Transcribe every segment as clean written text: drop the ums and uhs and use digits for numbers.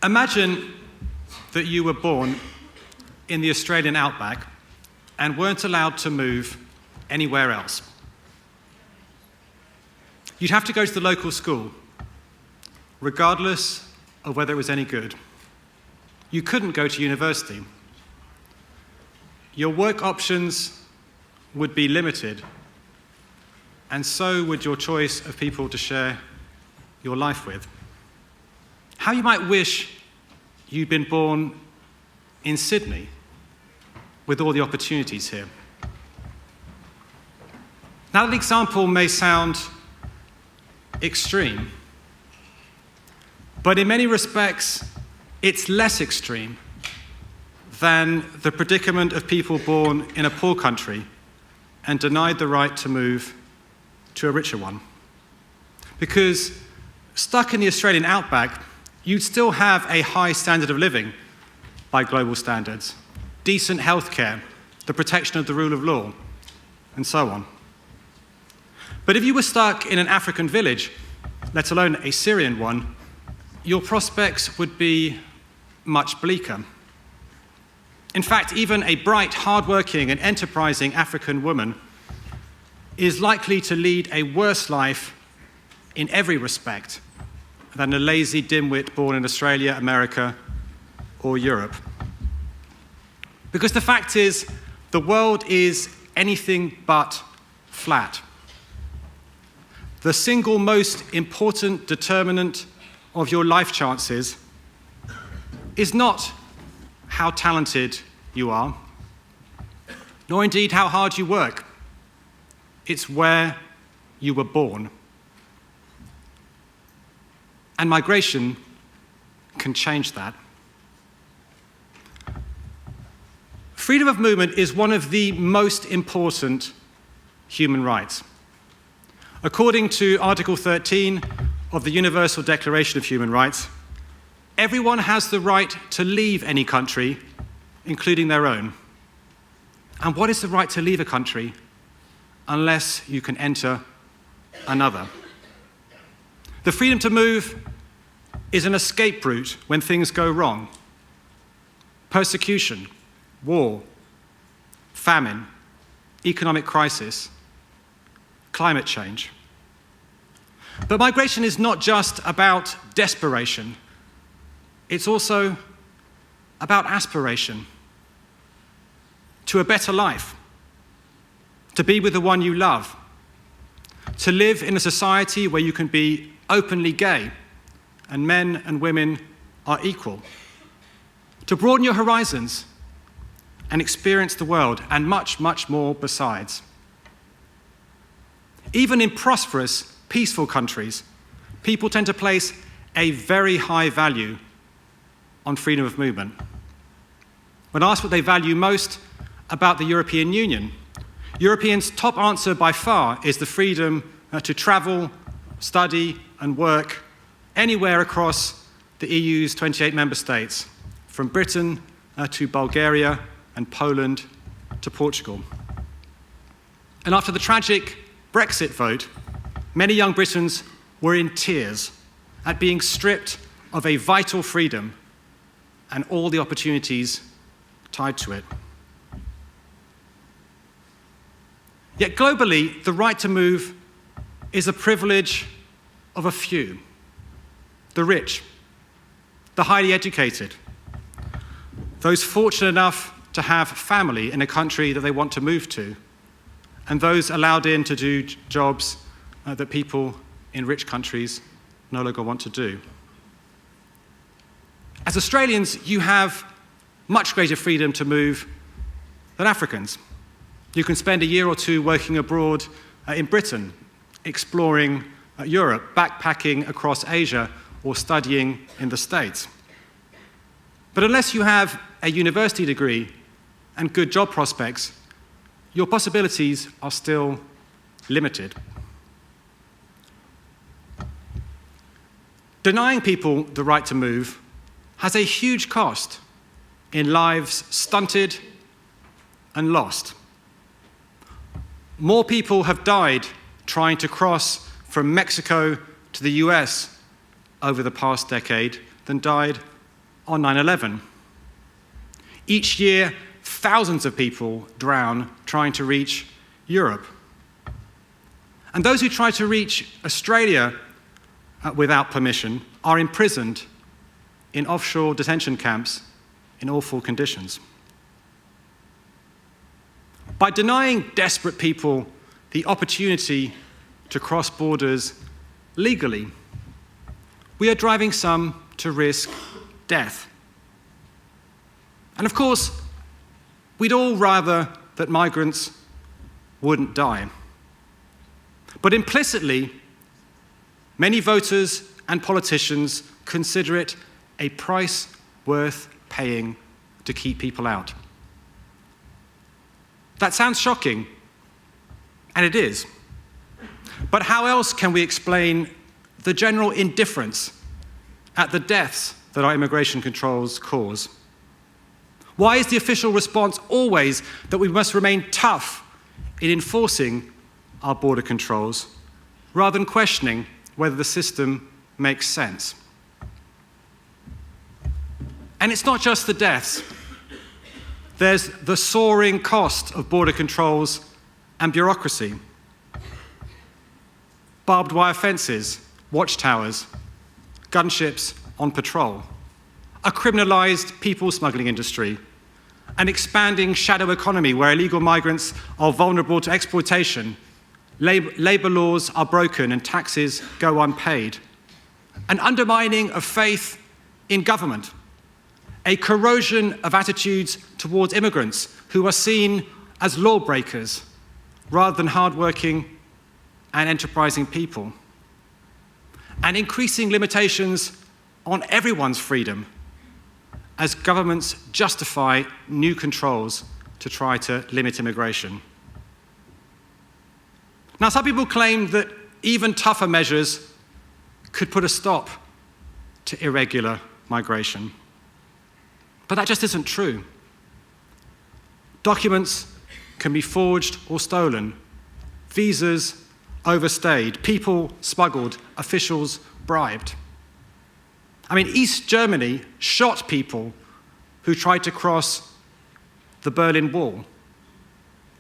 Imagine that you were born in the Australian outback and weren't allowed to move anywhere else. You'd have to go to the local school, regardless of whether it was any good. You couldn't go to university. Your work options would be limited, and so would your choice of people to share your life with. How you might wish you'd been born in Sydney with all the opportunities here. Now, that example may sound extreme, but in many respects, it's less extreme than the predicament of people born in a poor country and denied the right to move to a richer one. Because stuck in the Australian outback, you'd still have a high standard of living by global standards, decent healthcare, the protection of the rule of law, and so on. But if you were stuck in an African village, let alone a Syrian one, your prospects would be much bleaker. In fact, even a bright, hard-working and enterprising African woman is likely to lead a worse life in every respect than a lazy dimwit born in Australia, America, or Europe. Because the fact is, the world is anything but flat. The single most important determinant of your life chances is not how talented you are, nor indeed how hard you work. It's where you were born. And migration can change that. Freedom of movement is one of the most important human rights. According to Article 13 of the Universal Declaration of Human Rights, everyone has the right to leave any country, including their own. And what is the right to leave a country unless you can enter another? The freedom to move is an escape route when things go wrong. Persecution, war, famine, economic crisis, climate change. But migration is not just about desperation. It's also about aspiration to a better life, to be with the one you love, to live in a society where you can be openly gay and men and women are equal, to broaden your horizons and experience the world, and much, much more besides. Even in prosperous, peaceful countries, people tend to place a very high value on freedom of movement. When asked what they value most about the European Union, Europeans' top answer by far is the freedom to travel, study, and work anywhere across the EU's 28 member states, from Britain to Bulgaria and Poland to Portugal. And after the tragic Brexit vote, many young Britons were in tears at being stripped of a vital freedom and all the opportunities tied to it. Yet globally, the right to move is a privilege of a few: the rich, the highly educated, those fortunate enough to have family in a country that they want to move to, and those allowed in to do jobs that people in rich countries no longer want to do. As Australians, you have much greater freedom to move than Africans. You can spend a year or two working abroad in Britain, exploring Europe, backpacking across Asia, or studying in the States. But unless you have a university degree and good job prospects, your possibilities are still limited. Denying people the right to move has a huge cost in lives stunted and lost. More people have died trying to cross from Mexico to the US over the past decade than died on 9/11. Each year, thousands of people drown trying to reach Europe. And those who try to reach Australia without permission are imprisoned in offshore detention camps in awful conditions. By denying desperate people the opportunity to cross borders legally, we are driving some to risk death. And of course, we'd all rather that migrants wouldn't die. But implicitly, many voters and politicians consider it a price worth paying to keep people out. That sounds shocking, and it is. But how else can we explain the general indifference at the deaths that our immigration controls cause? Why is the official response always that we must remain tough in enforcing our border controls, rather than questioning whether the system makes sense? And it's not just the deaths. There's the soaring cost of border controls and bureaucracy. Barbed wire fences, watchtowers, gunships on patrol, a criminalized people smuggling industry, an expanding shadow economy where illegal migrants are vulnerable to exploitation, labor laws are broken and taxes go unpaid, an undermining of faith in government, a corrosion of attitudes towards immigrants who are seen as lawbreakers rather than hardworking and enterprising people, and increasing limitations on everyone's freedom as governments justify new controls to try to limit immigration. Now, some people claim that even tougher measures could put a stop to irregular migration. But that just isn't true. Documents can be forged or stolen, visas overstayed, people smuggled, officials bribed. I mean, East Germany shot people who tried to cross the Berlin Wall,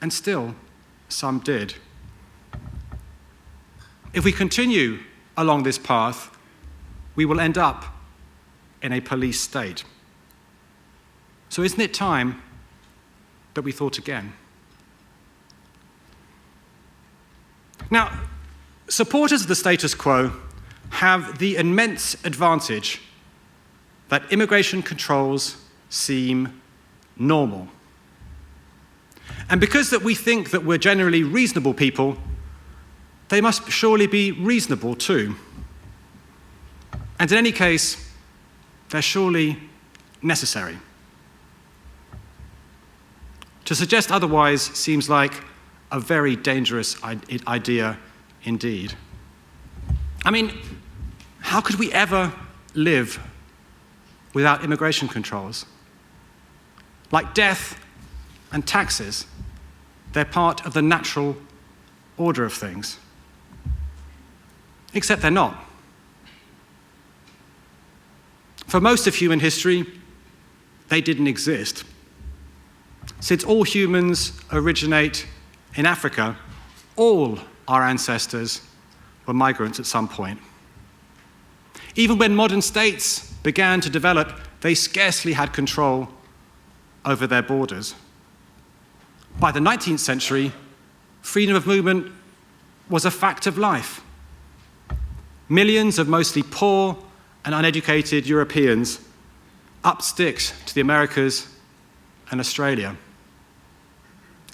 and still some did. If we continue along this path, we will end up in a police state. So isn't it time that we thought again? Now, supporters of the status quo have the immense advantage that immigration controls seem normal. And because that we think that we're generally reasonable people, they must surely be reasonable too. And in any case, they're surely necessary. To suggest otherwise seems like a very dangerous idea indeed. I mean, how could we ever live without immigration controls? Like death and taxes, they're part of the natural order of things. Except they're not. For most of human history, they didn't exist. Since all humans originate in Africa, all our ancestors were migrants at some point. Even when modern states began to develop, they scarcely had control over their borders. By the 19th century, freedom of movement was a fact of life. Millions of mostly poor and uneducated Europeans upped sticks to the Americas and Australia.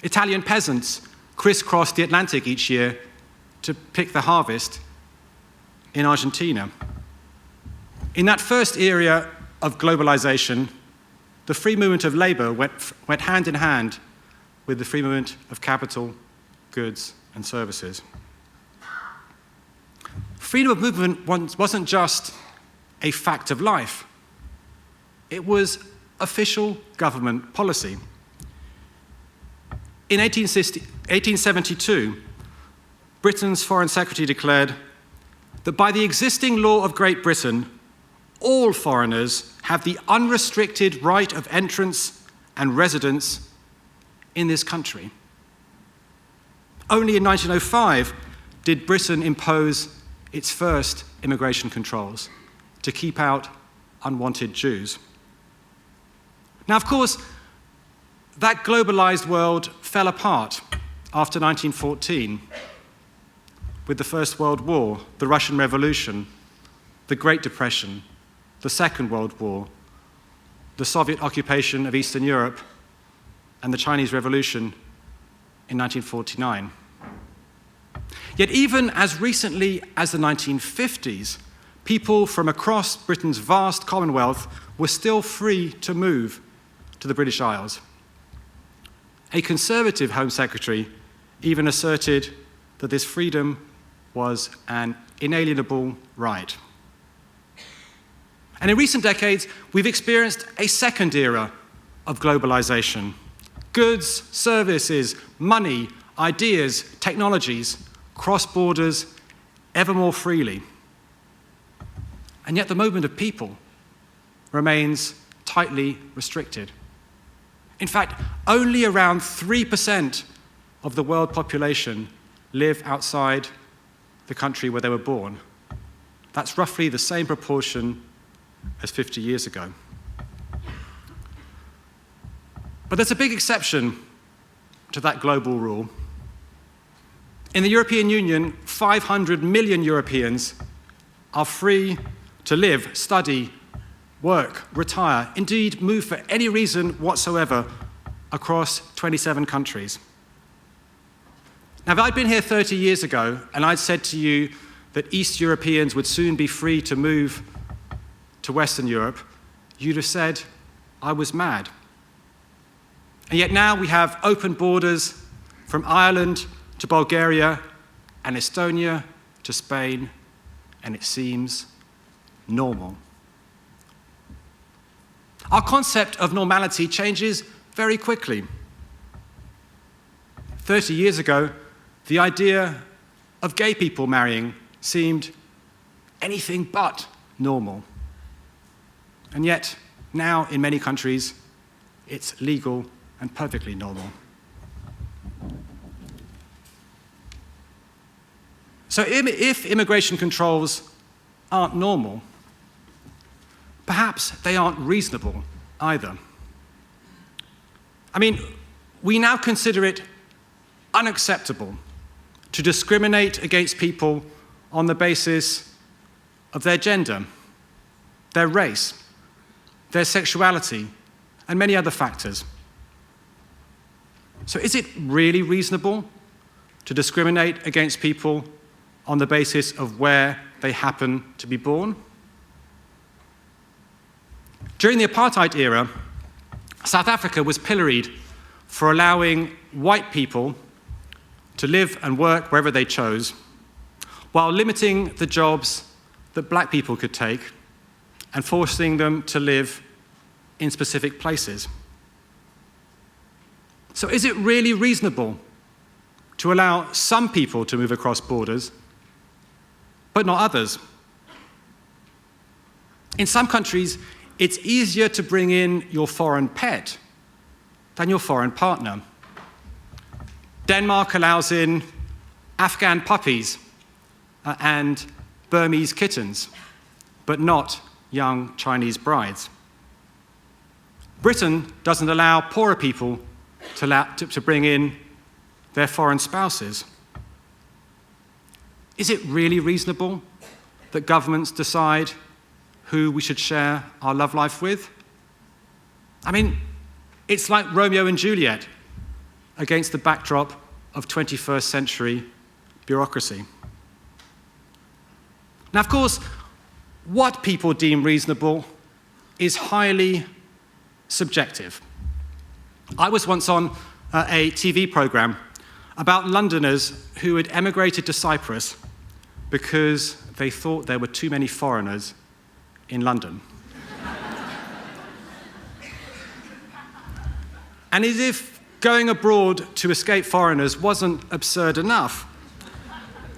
Italian peasants crisscrossed the Atlantic each year to pick the harvest in Argentina. In that first era of globalization, the free movement of labor went hand in hand with the free movement of capital, goods, and services. Freedom of movement wasn't just a fact of life. It was official government policy. In 1872, Britain's Foreign Secretary declared that by the existing law of Great Britain, all foreigners have the unrestricted right of entrance and residence in this country. Only in 1905 did Britain impose its first immigration controls to keep out unwanted Jews. Now, of course, that globalized world fell apart after 1914 with the First World War, the Russian Revolution, the Great Depression, the Second World War, the Soviet occupation of Eastern Europe, and the Chinese Revolution in 1949. Yet even as recently as the 1950s, people from across Britain's vast Commonwealth were still free to move to the British Isles. A Conservative Home Secretary even asserted that this freedom was an inalienable right. And in recent decades, we've experienced a second era of globalization. Goods, services, money, ideas, technologies cross borders ever more freely. And yet the movement of people remains tightly restricted. In fact, only around 3% of the world population live outside the country where they were born. That's roughly the same proportion as 50 years ago. But there's a big exception to that global rule. In the European Union, 500 million Europeans are free to live, study, work, retire, indeed move for any reason whatsoever across 27 countries. Now, if I'd been here 30 years ago and I'd said to you that East Europeans would soon be free to move to Western Europe, you'd have said I was mad. And yet now we have open borders from Ireland to Bulgaria and Estonia to Spain, and it seems normal. Our concept of normality changes very quickly. 30 years ago, the idea of gay people marrying seemed anything but normal. And yet, now in many countries, it's legal and perfectly normal. So if immigration controls aren't normal, perhaps they aren't reasonable either. I mean, we now consider it unacceptable to discriminate against people on the basis of their gender, their race, their sexuality, and many other factors. So is it really reasonable to discriminate against people on the basis of where they happen to be born? During the apartheid era, South Africa was pilloried for allowing white people to live and work wherever they chose, while limiting the jobs that black people could take and forcing them to live in specific places. So is it really reasonable to allow some people to move across borders, but not others? In some countries, it's easier to bring in your foreign pet than your foreign partner. Denmark allows in Afghan puppies and Burmese kittens, but not young Chinese brides. Britain doesn't allow poorer people to bring in their foreign spouses. Is it really reasonable that governments decide who we should share our love life with? I mean, it's like Romeo and Juliet against the backdrop of 21st century bureaucracy. Now, of course, what people deem reasonable is highly subjective. I was once on a TV program about Londoners who had emigrated to Cyprus because they thought there were too many foreigners in London. And as if going abroad to escape foreigners wasn't absurd enough,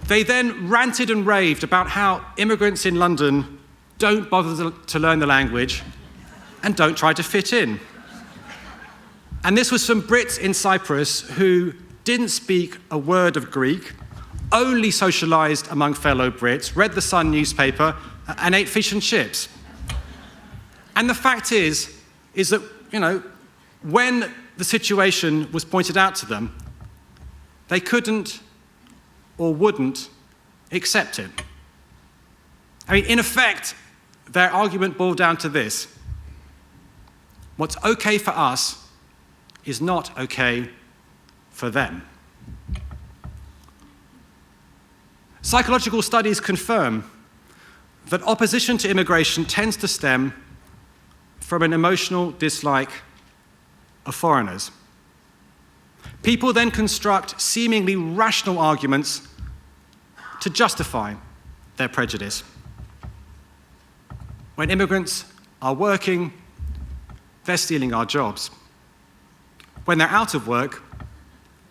they then ranted and raved about how immigrants in London don't bother to learn the language, and don't try to fit in. And this was from Brits in Cyprus who didn't speak a word of Greek, only socialized among fellow Brits, read the Sun newspaper, and ate fish and chips. And the fact is that, when the situation was pointed out to them, they couldn't or wouldn't accept it. I mean, in effect, their argument boiled down to this: what's okay for us is not okay for them. Psychological studies confirm that opposition to immigration tends to stem from an emotional dislike of foreigners. People then construct seemingly rational arguments to justify their prejudice. When immigrants are working, they're stealing our jobs. When they're out of work,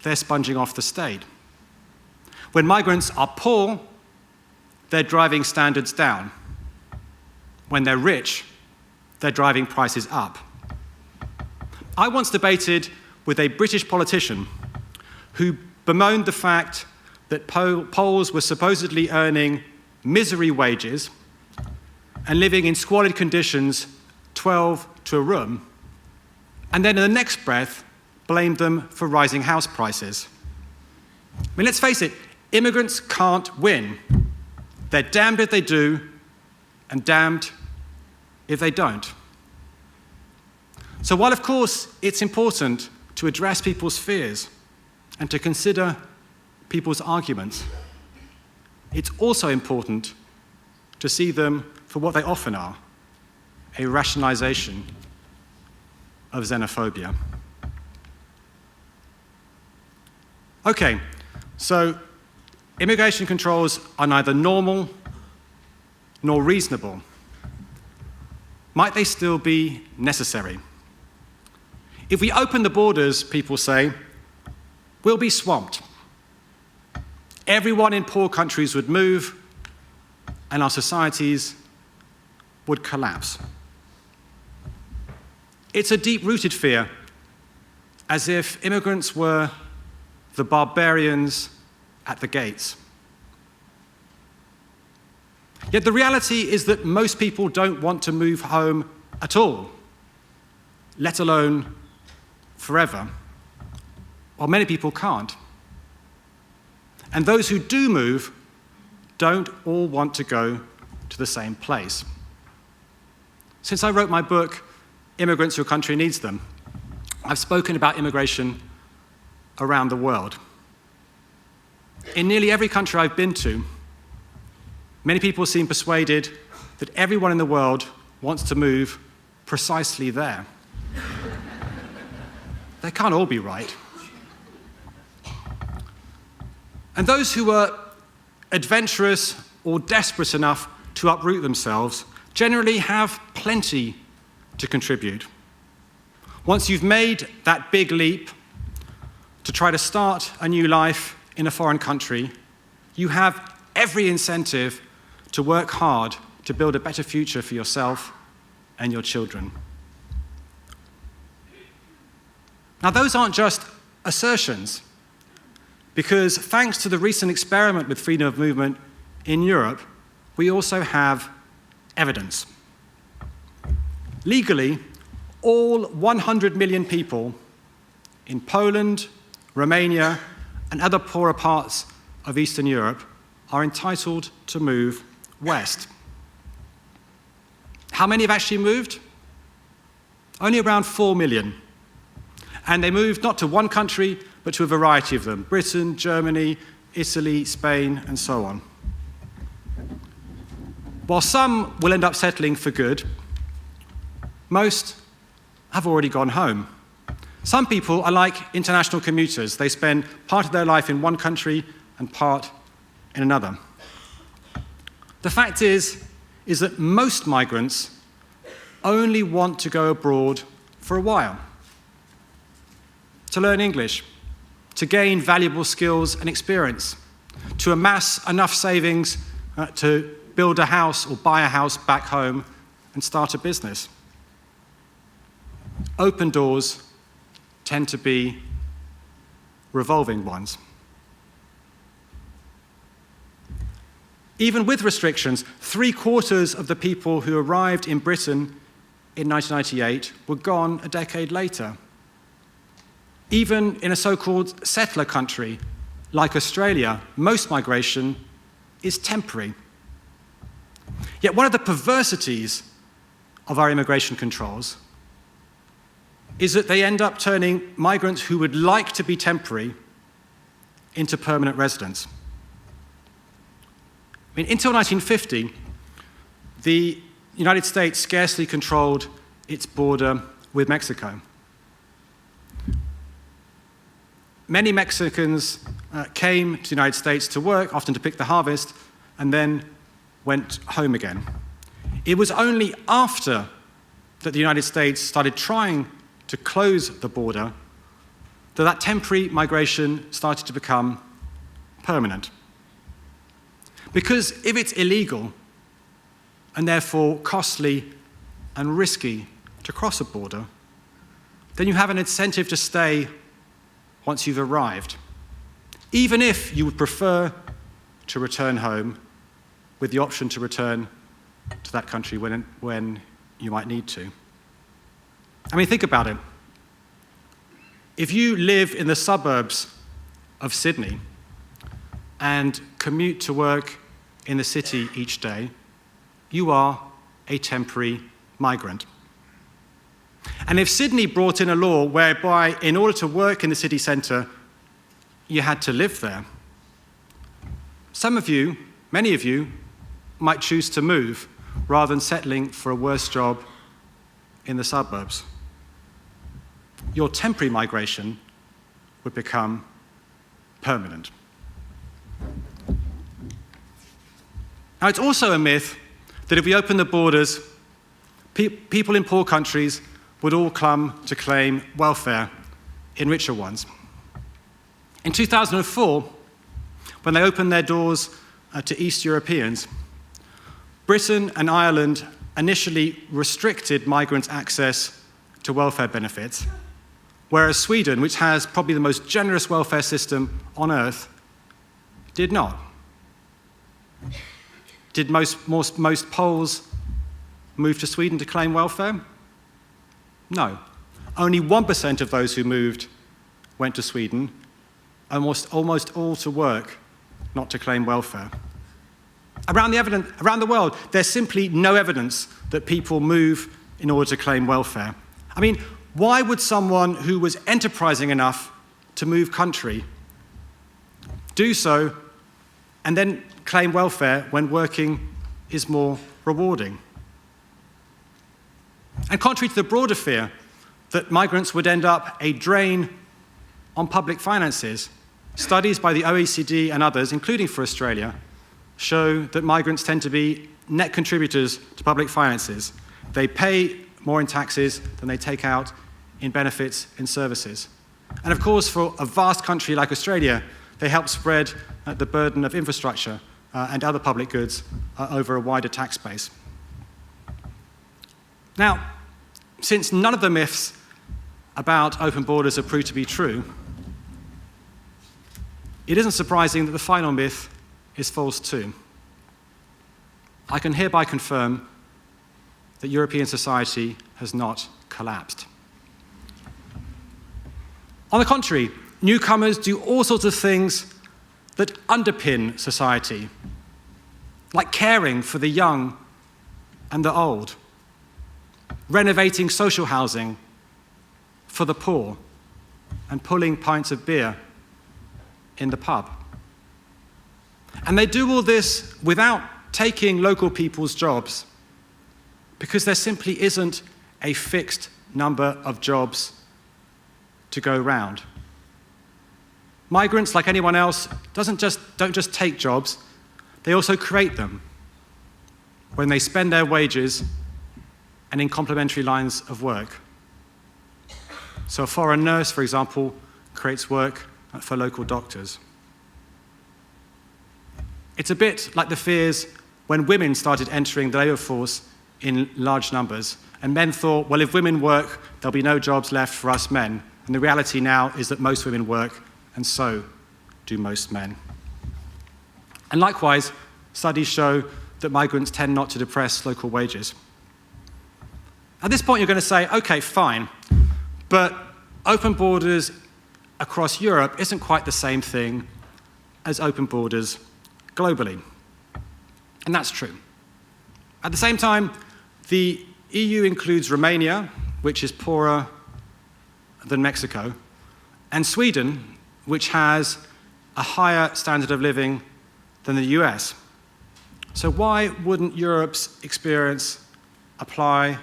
they're sponging off the state. When migrants are poor, they're driving standards down. When they're rich, they're driving prices up. I once debated with a British politician who bemoaned the fact that Poles were supposedly earning misery wages and living in squalid conditions, 12 to a room, and then in the next breath blamed them for rising house prices. I mean, let's face it, immigrants can't win. They're damned if they do, and damned if they don't. So while, of course, it's important to address people's fears and to consider people's arguments, it's also important to see them for what they often are: a rationalization of xenophobia. Okay, so immigration controls are neither normal nor reasonable. Might they still be necessary? If we open the borders, people say, we'll be swamped. Everyone in poor countries would move, and our societies would collapse. It's a deep-rooted fear, as if immigrants were the barbarians at the gates. Yet the reality is that most people don't want to move home at all, let alone forever. While many people can't. And those who do move don't all want to go to the same place. Since I wrote my book, Immigrants, Your Country Needs Them, I've spoken about immigration around the world. In nearly every country I've been to, many people seem persuaded that everyone in the world wants to move precisely there. They can't all be right. And those who are adventurous or desperate enough to uproot themselves generally have plenty to contribute. Once you've made that big leap to try to start a new life in a foreign country, you have every incentive to work hard to build a better future for yourself and your children. Now, those aren't just assertions, because thanks to the recent experiment with freedom of movement in Europe, we also have evidence. Legally, all 100 million people in Poland, Romania, and other poorer parts of Eastern Europe are entitled to move west. How many have actually moved? Only around 4 million. And they moved not to one country, but to a variety of them: Britain, Germany, Italy, Spain, and so on. While some will end up settling for good, most have already gone home. Some people are like international commuters. They spend part of their life in one country and part in another. The fact is that most migrants only want to go abroad for a while, to learn English, to gain valuable skills and experience, to amass enough savings to build a house or buy a house back home and start a business. Open doors tend to be revolving ones. Even with restrictions, 3/4 of the people who arrived in Britain in 1998 were gone a decade later. Even in a so-called settler country like Australia, most migration is temporary. Yet one of the perversities of our immigration controls is that they end up turning migrants who would like to be temporary into permanent residents. I mean, until 1950, the United States scarcely controlled its border with Mexico. Many Mexicans came to the United States to work, often to pick the harvest, and then went home again. It was only after that the United States started trying to close the border that temporary migration started to become permanent. Because if it's illegal and therefore costly and risky to cross a border, then you have an incentive to stay once you've arrived, even if you would prefer to return home with the option to return to that country when you might need to. I mean, think about it. If you live in the suburbs of Sydney and commute to work in the city each day, you are a temporary migrant. And if Sydney brought in a law whereby, in order to work in the city centre, you had to live there, some of you, many of you, might choose to move rather than settling for a worse job in the suburbs. Your temporary migration would become permanent. Now, it's also a myth that if we open the borders, people in poor countries would all come to claim welfare in richer ones. In 2004, when they opened their doors to East Europeans, Britain and Ireland initially restricted migrants' access to welfare benefits, whereas Sweden, which has probably the most generous welfare system on earth, did not. Did most Poles move to Sweden to claim welfare? No. Only 1% of those who moved went to Sweden, almost all to work, not to claim welfare. Around the world, there's simply no evidence that people move in order to claim welfare. I mean, why would someone who was enterprising enough to move country do so and then claim welfare when working is more rewarding? And contrary to the broader fear that migrants would end up a drain on public finances, studies by the OECD and others, including for Australia, show that migrants tend to be net contributors to public finances. They pay more in taxes than they take out in benefits and services. And of course, for a vast country like Australia, they help spread the burden of infrastructure and other public goods over a wider tax base. Now, since none of the myths about open borders have proved to be true, it isn't surprising that the final myth is false too. I can hereby confirm that European society has not collapsed. On the contrary, newcomers do all sorts of things that underpin society, like caring for the young and the old, renovating social housing for the poor, and pulling pints of beer in the pub. And they do all this without taking local people's jobs, because there simply isn't a fixed number of jobs to go round. Migrants, like anyone else, don't just take jobs, they also create them when they spend their wages and in complementary lines of work. So a foreign nurse, for example, creates work for local doctors. It's a bit like the fears when women started entering the labour force in large numbers. And men thought, well, if women work, there'll be no jobs left for us men. And the reality now is that most women work, and so do most men. And likewise, studies show that migrants tend not to depress local wages. At this point, you're going to say, okay, fine, but open borders across Europe isn't quite the same thing as open borders globally. And that's true. At the same time, the EU includes Romania, which is poorer than Mexico, and Sweden, which has a higher standard of living than the US. So why wouldn't Europe's experience apply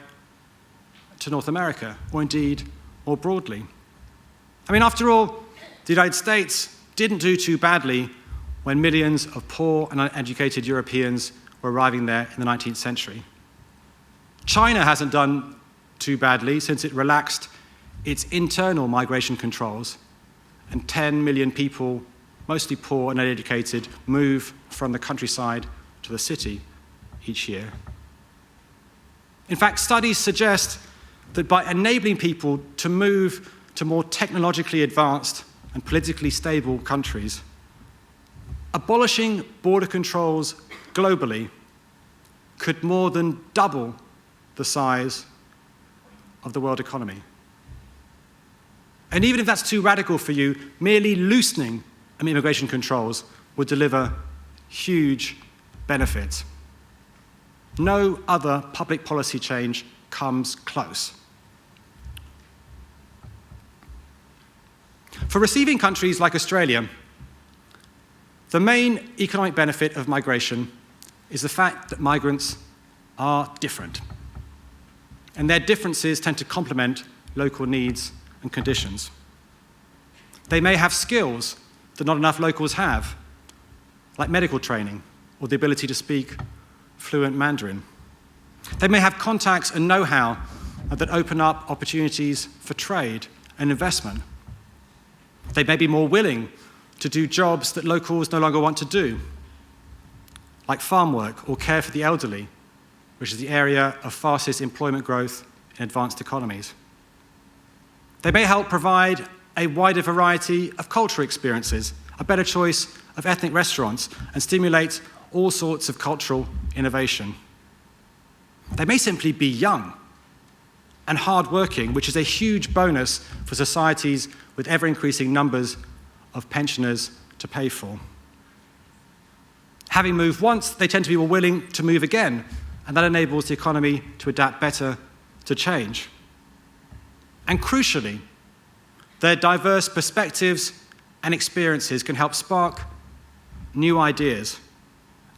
to North America, or indeed more broadly? I mean, after all, the United States didn't do too badly when millions of poor and uneducated Europeans were arriving there in the 19th century. China hasn't done too badly since it relaxed its internal migration controls, and 10 million people, mostly poor and uneducated, move from the countryside to the city each year. In fact, studies suggest that by enabling people to move to more technologically advanced and politically stable countries, abolishing border controls globally could more than double the size of the world economy. And even if that's too radical for you, merely loosening immigration controls would deliver huge benefits. No other public policy change comes close. For receiving countries like Australia, the main economic benefit of migration is the fact that migrants are different. And their differences tend to complement local needs and conditions. They may have skills that not enough locals have, like medical training or the ability to speak fluent Mandarin. They may have contacts and know-how that open up opportunities for trade and investment. They may be more willing to do jobs that locals no longer want to do, like farm work or care for the elderly, which is the area of fastest employment growth in advanced economies. They may help provide a wider variety of cultural experiences, a better choice of ethnic restaurants, and stimulate all sorts of cultural innovation. They may simply be young and hard-working, which is a huge bonus for societies with ever-increasing numbers of pensioners to pay for. Having moved once, they tend to be more willing to move again, and that enables the economy to adapt better to change. And crucially, their diverse perspectives and experiences can help spark new ideas,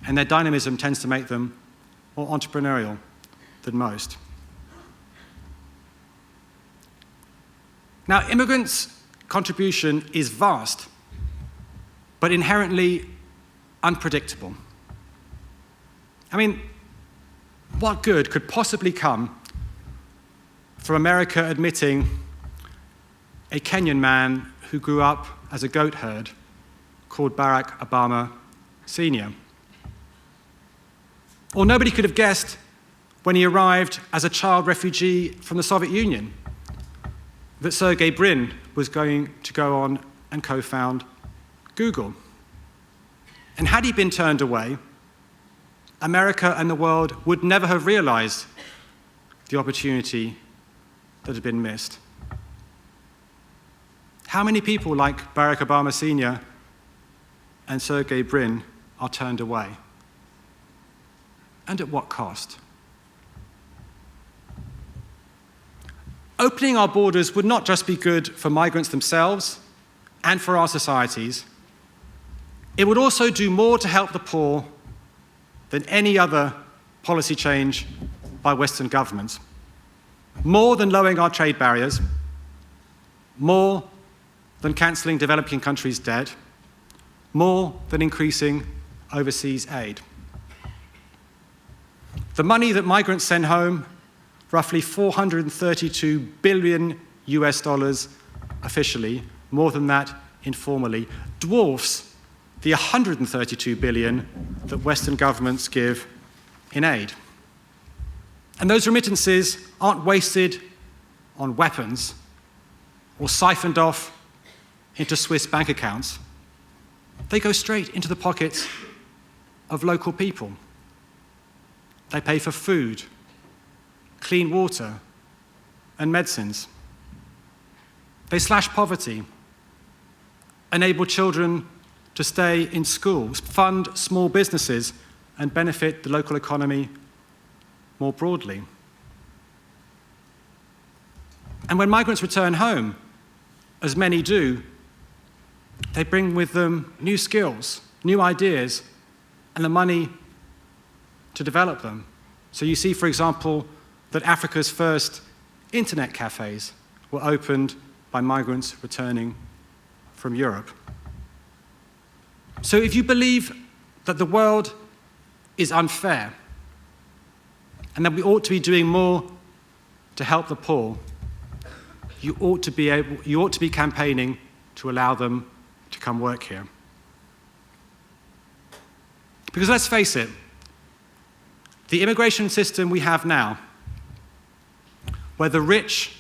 and their dynamism tends to make them more entrepreneurial than most. Now, immigrants' contribution is vast, but inherently unpredictable. I mean, what good could possibly come from America admitting a Kenyan man who grew up as a goat herd called Barack Obama Sr.? Or nobody could have guessed when he arrived as a child refugee from the Soviet Union that Sergey Brin was going to go on and co-found Google. And had he been turned away, America and the world would never have realized the opportunity that had been missed. How many people like Barack Obama Sr. and Sergey Brin are turned away? And at what cost? Opening our borders would not just be good for migrants themselves and for our societies. It would also do more to help the poor than any other policy change by Western governments. More than lowering our trade barriers, more than cancelling developing countries' debt, more than increasing overseas aid. The money that migrants send home, roughly $432 billion US dollars officially, more than that informally, dwarfs the $132 billion that Western governments give in aid. And those remittances aren't wasted on weapons or siphoned off into Swiss bank accounts. They go straight into the pockets of local people. They pay for food, clean water, and medicines. They slash poverty, enable children to stay in schools, fund small businesses, and benefit the local economy more broadly. And when migrants return home, as many do, they bring with them new skills, new ideas, and the money to develop them. So you see, for example, that Africa's first internet cafes were opened by migrants returning from Europe. So if you believe that the world is unfair and that we ought to be doing more to help the poor, you ought to be campaigning to allow them to come work here. Because let's face it, the immigration system we have now, where the rich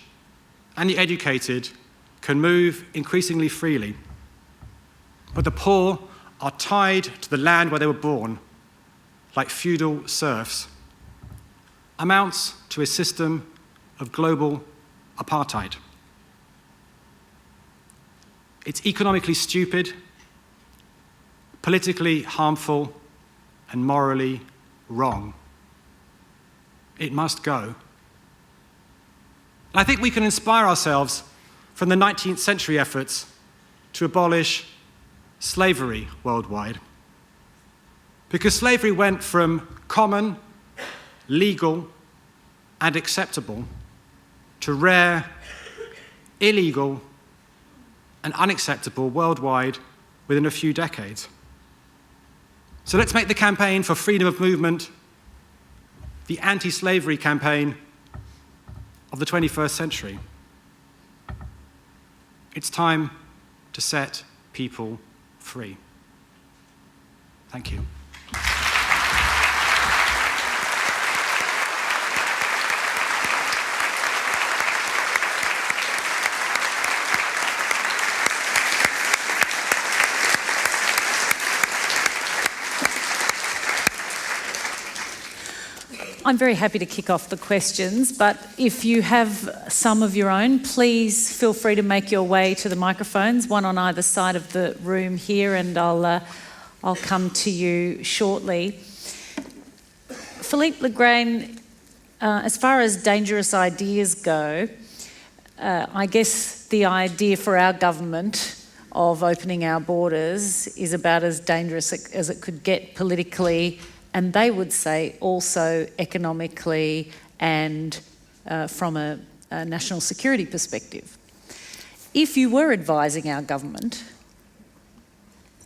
and the educated can move increasingly freely, but the poor are tied to the land where they were born, like feudal serfs, amounts to a system of global apartheid. It's economically stupid, politically harmful, and morally wrong. It must go. And I think we can inspire ourselves from the 19th century efforts to abolish slavery worldwide. Because slavery went from common, legal, and acceptable to rare, illegal, and unacceptable worldwide within a few decades. So let's make the campaign for freedom of movement the anti-slavery campaign of the 21st century. It's time to set people free. Thank you. I'm very happy to kick off the questions, but if you have some of your own, please feel free to make your way to the microphones, one on either side of the room here, and I'll come to you shortly. Philippe Legrain, as far as dangerous ideas go, I guess the idea for our government of opening our borders is about as dangerous as it could get politically, and they would say also economically and from a national security perspective. If you were advising our government,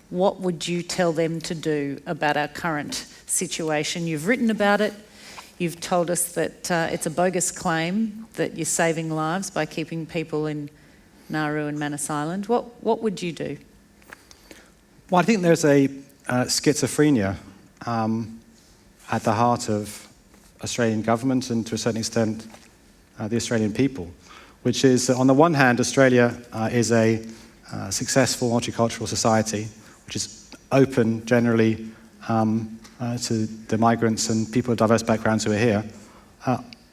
what would you tell them to do about our current situation? You've written about it. You've told us that it's a bogus claim that you're saving lives by keeping people in Nauru and Manus Island. What would you do? Well, I think there's a schizophrenia at the heart of Australian government and to a certain extent the Australian people, which is, on the one hand, Australia is a successful multicultural society, which is open generally to the migrants and people of diverse backgrounds who are here.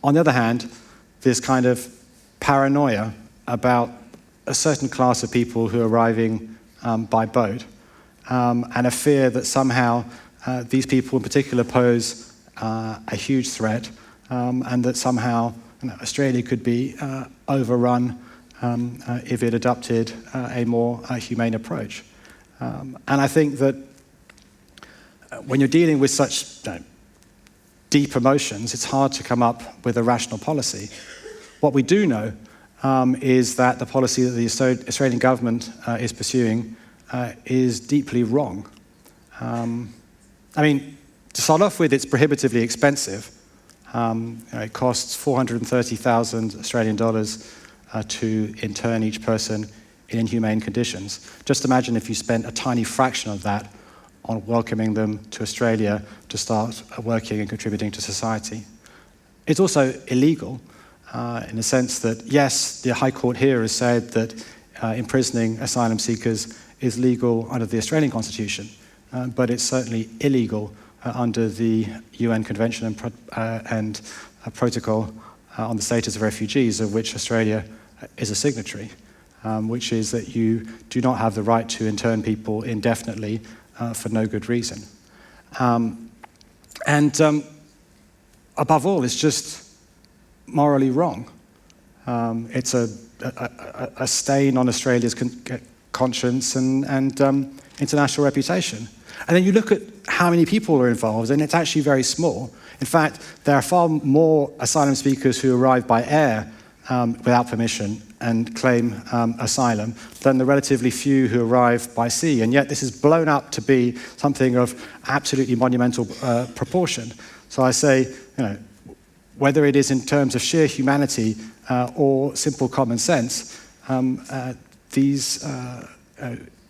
On the other hand, this kind of paranoia about a certain class of people who are arriving by boat, and a fear that somehow these people in particular pose a huge threat, and that somehow Australia could be overrun if it adopted a more humane approach. And I think that when you're dealing with such deep emotions, it's hard to come up with a rational policy. What we do know is that the policy that the Australian government is pursuing is deeply wrong. I mean, to start off with, it's prohibitively expensive. It costs 430,000 Australian dollars to intern each person in inhumane conditions. Just imagine if you spent a tiny fraction of that on welcoming them to Australia to start working and contributing to society. It's also illegal in the sense that, yes, the High Court here has said that imprisoning asylum seekers is legal under the Australian Constitution, but it's certainly illegal under the UN Convention and Protocol on the Status of Refugees, of which Australia is a signatory, which is that you do not have the right to intern people indefinitely for no good reason. Above all, it's just morally wrong. It's a stain on Australia's conscience and international reputation. And then you look at how many people are involved, and it's actually very small. In fact, there are far more asylum seekers who arrive by air without permission and claim asylum than the relatively few who arrive by sea. And yet this is blown up to be something of absolutely monumental proportion. So I say, whether it is in terms of sheer humanity or simple common sense, these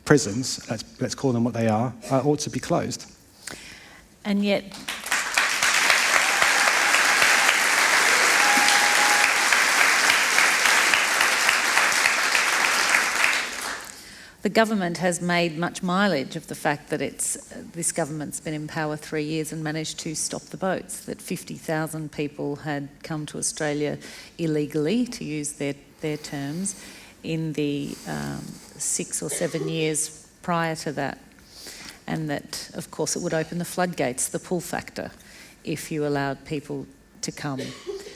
prisons, let's call them what they are, ought to be closed. And yet, the government has made much mileage of the fact that this government's been in power 3 years and managed to stop the boats, that 50,000 people had come to Australia illegally, to use their terms, in the 6 or 7 years prior to that. And that, of course, it would open the floodgates, the pull factor, if you allowed people to come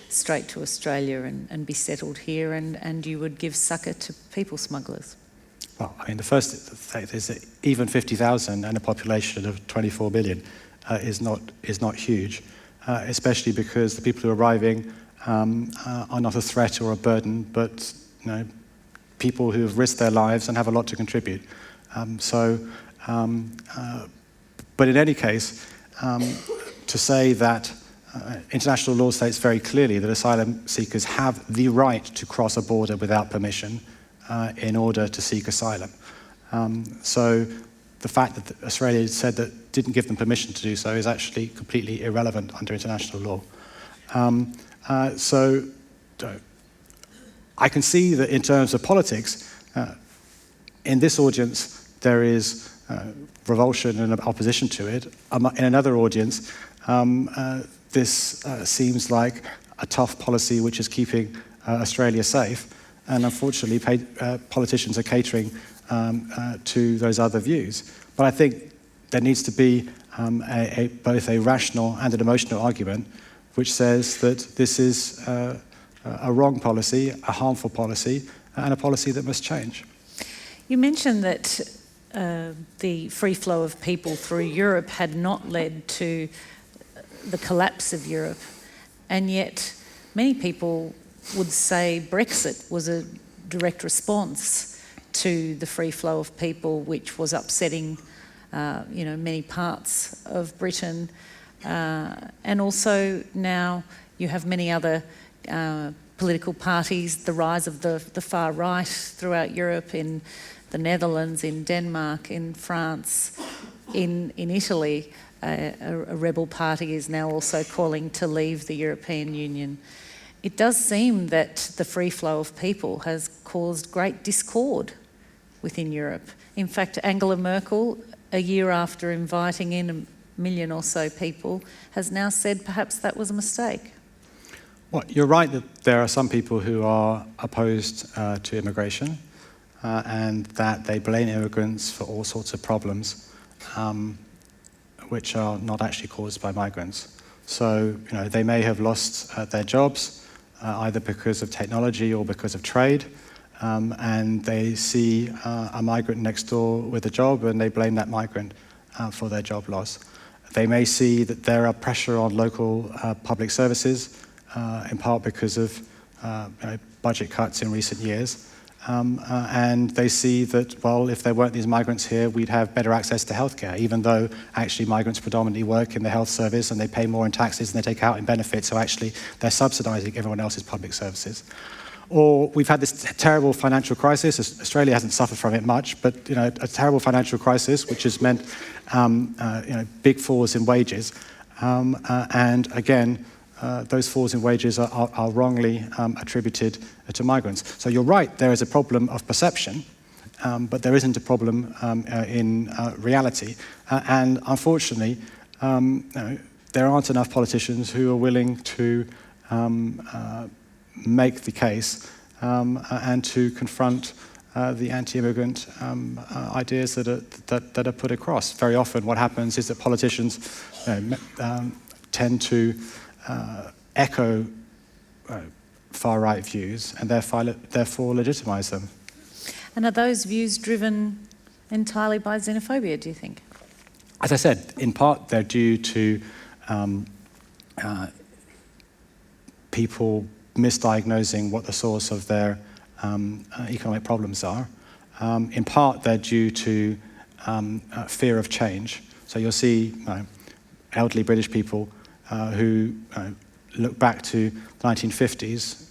straight to Australia and be settled here, and you would give succour to people smugglers. Well, I mean, the first fact is that even 50,000 and a population of 24 million is not huge, especially because the people who are arriving are not a threat or a burden, but people who have risked their lives and have a lot to contribute. But in any case, to say that international law states very clearly that asylum seekers have the right to cross a border without permission in order to seek asylum. So the fact that Australia said that didn't give them permission to do so is actually completely irrelevant under international law. So I can see that in terms of politics, in this audience there is revulsion and opposition to it. In another audience, this seems like a tough policy which is keeping Australia safe. And unfortunately, politicians are catering to those other views. But I think there needs to be both a rational and an emotional argument which says that this is a wrong policy, a harmful policy, and a policy that must change. You mentioned that the free flow of people through Europe had not led to the collapse of Europe, and yet many people would say Brexit was a direct response to the free flow of people, which was upsetting, many parts of Britain. And also now you have many other political parties, the rise of the far right throughout Europe, in the Netherlands, in Denmark, in France, in Italy. A rebel party is now also calling to leave the European Union. It does seem that the free flow of people has caused great discord within Europe. In fact, Angela Merkel, a year after inviting in 1 million or so people, has now said perhaps that was a mistake. Well, you're right that there are some people who are opposed to immigration and that they blame immigrants for all sorts of problems which are not actually caused by migrants. So, they may have lost their jobs, either because of technology or because of trade, and they see a migrant next door with a job and they blame that migrant for their job loss. They may see that there are pressure on local public services, in part because of budget cuts in recent years, and they see that, well, if there weren't these migrants here, we'd have better access to healthcare, even though actually migrants predominantly work in the health service and they pay more in taxes than they take out in benefits, so actually they're subsidising everyone else's public services. Or we've had this terrible financial crisis. Australia hasn't suffered from it much, but a terrible financial crisis, which has meant big falls in wages. And again, those falls in wages are wrongly attributed to migrants. So you're right, there is a problem of perception, but there isn't a problem in reality. And unfortunately, there aren't enough politicians who are willing to make the case and to confront the anti-immigrant ideas that are put across. Very often what happens is that politicians tend to echo far-right views and therefore legitimise them. And are those views driven entirely by xenophobia, do you think? As I said, in part they're due to people misdiagnosing what the source of their economic problems are. In part, they're due to fear of change. So you'll see elderly British people who look back to the 1950s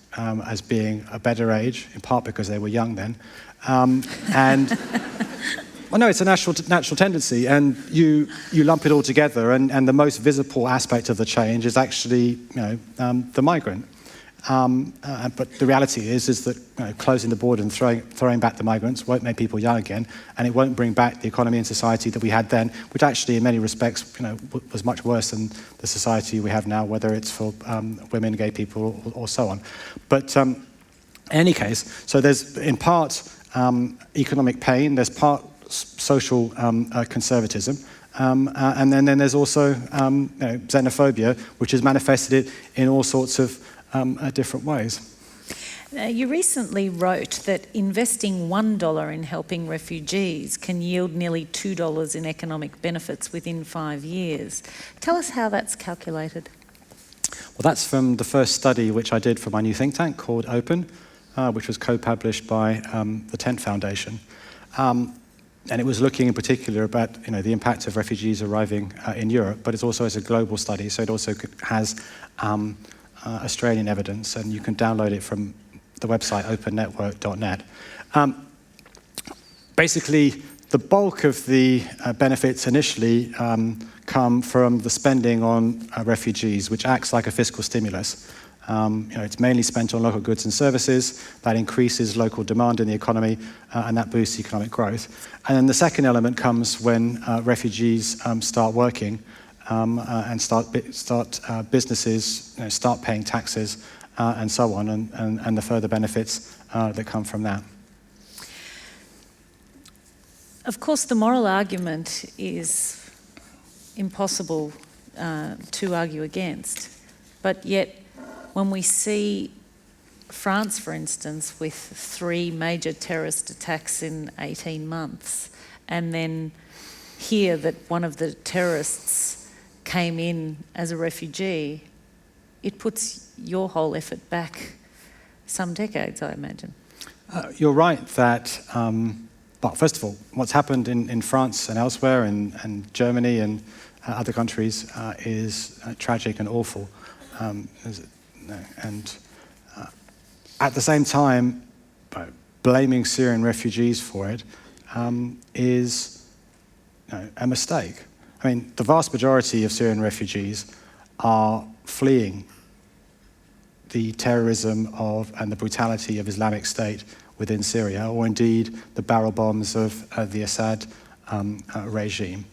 as being a better age, in part because they were young then. Well, no, it's a natural tendency, and you lump it all together, and the most visible aspect of the change is actually the migrant. But the reality is that closing the border and throwing back the migrants won't make people young again, and it won't bring back the economy and society that we had then, which actually, in many respects, was much worse than the society we have now, whether it's for women, gay people, or so on. But in any case, so there's in part economic pain, there's part social conservatism, and then there's also xenophobia, which has manifested in all sorts of different ways. You recently wrote that investing $1 in helping refugees can yield nearly $2 in economic benefits within 5 years. Tell us how that's calculated. Well, that's from the first study which I did for my new think tank called Open, which was co-published by the Tent Foundation. And it was looking in particular about the impact of refugees arriving in Europe, but it's also a global study, so it also has Australian evidence, and you can download it from the website opennetwork.net. Basically, the bulk of the benefits initially come from the spending on refugees, which acts like a fiscal stimulus. It's mainly spent on local goods and services. That increases local demand in the economy, and that boosts economic growth. And then the second element comes when refugees start working and start businesses, start paying taxes, and so on, and the further benefits that come from that. Of course, the moral argument is impossible to argue against, but yet when we see France, for instance, with 3 major terrorist attacks in 18 months, and then hear that one of the terrorists came in as a refugee, it puts your whole effort back some decades, I imagine. You're right that, well, first of all, what's happened in France and elsewhere, and Germany and other countries is tragic and awful. And at the same time, blaming Syrian refugees for it is a mistake. I mean, the vast majority of Syrian refugees are fleeing the terrorism and the brutality of Islamic State within Syria, or indeed the barrel bombs of the Assad regime.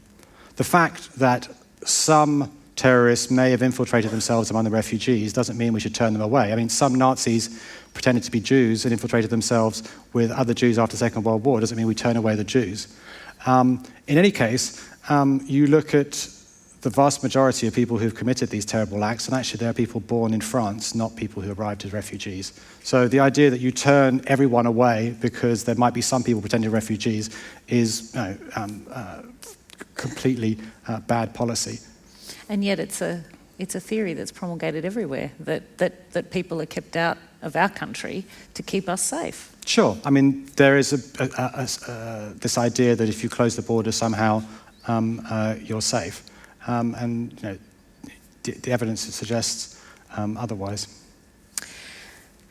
The fact that some terrorists may have infiltrated themselves among the refugees doesn't mean we should turn them away. I mean, some Nazis pretended to be Jews and infiltrated themselves with other Jews after the Second World War. Doesn't mean we turn away the Jews. In any case, you look at the vast majority of people who've committed these terrible acts, and actually they're people born in France, not people who arrived as refugees. So the idea that you turn everyone away because there might be some people pretending refugees is completely bad policy. And yet it's a theory that's promulgated everywhere, that people are kept out of our country to keep us safe. Sure. I mean, there is this idea that if you close the border somehow you're safe. And the evidence suggests otherwise.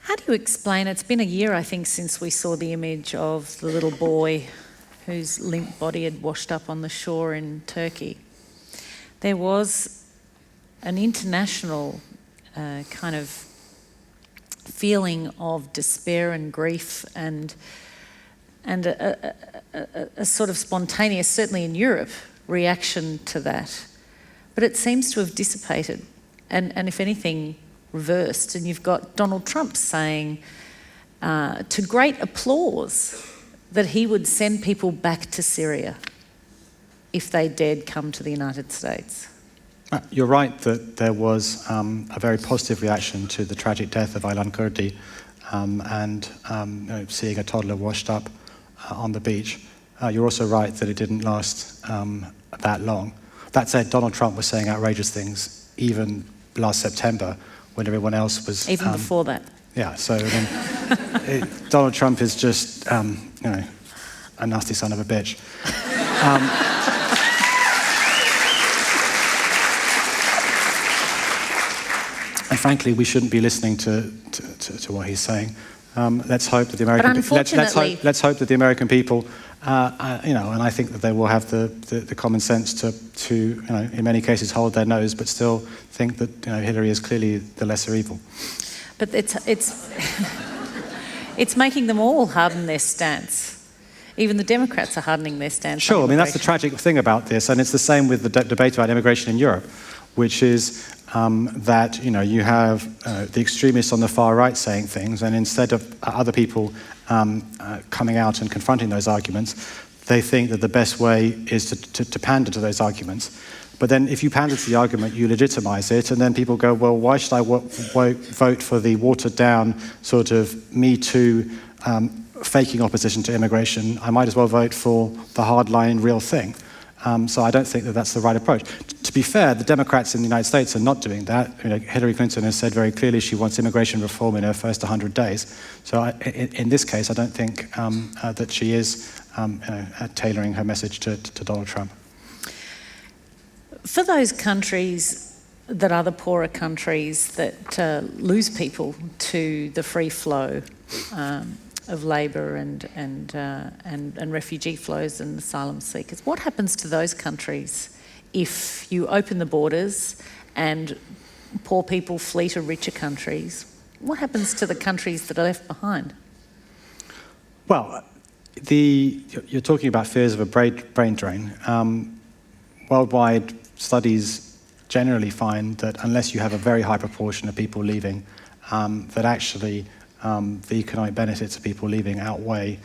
How do you explain, it's been a year, I think, since we saw the image of the little boy whose limp body had washed up on the shore in Turkey. There was an international kind of feeling of despair and grief and a sort of spontaneous, certainly in Europe, reaction to that. But it seems to have dissipated and if anything, reversed. And you've got Donald Trump saying, to great applause, that he would send people back to Syria if they dared come to the United States. You're right that there was a very positive reaction to the tragic death of Aylan Kurdi and seeing a toddler washed up on the beach. You're also right that it didn't last that long. That said, Donald Trump was saying outrageous things even last September when everyone else was... Even before that. Yeah, so Donald Trump is just, a nasty son of a bitch. And frankly, we shouldn't be listening to what he's saying. Let's hope that the American let's hope that the American people, and I think that they will have the common sense to in many cases hold their nose, but still think that Hillary is clearly the lesser evil. But it's it's making them all harden their stance. Even the Democrats are hardening their stance. Sure, I mean that's the tragic thing about this, and it's the same with the debate about immigration in Europe, which is that you have the extremists on the far right saying things, and instead of other people coming out and confronting those arguments, they think that the best way is to pander to those arguments. But then if you pander to the argument, you legitimize it, and then people go, well, why should I vote for the watered-down sort of Me Too faking opposition to immigration? I might as well vote for the hardline real thing. So I don't think that that's the right approach. To be fair, the Democrats in the United States are not doing that. Hillary Clinton has said very clearly she wants immigration reform in her first 100 days. So in this case, I don't think that she is tailoring her message to Donald Trump. For those countries that are the poorer countries that lose people to the free flow of labour and refugee flows and asylum seekers, what happens to those countries if you open the borders and poor people flee to richer countries? What happens to the countries that are left behind? Well, you're talking about fears of a brain drain. Worldwide studies generally find that unless you have a very high proportion of people leaving, that actually the economic benefits of people leaving outweigh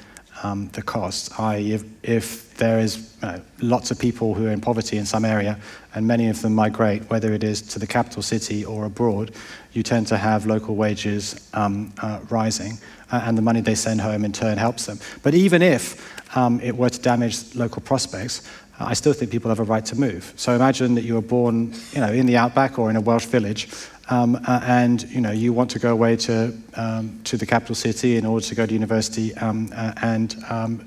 the costs. i.e., if there is lots of people who are in poverty in some area and many of them migrate, whether it is to the capital city or abroad, you tend to have local wages rising, and the money they send home in turn helps them. But even if it were to damage local prospects, I still think people have a right to move. So imagine that you were born, in the outback or in a Welsh village, and you want to go away to the capital city in order to go to university and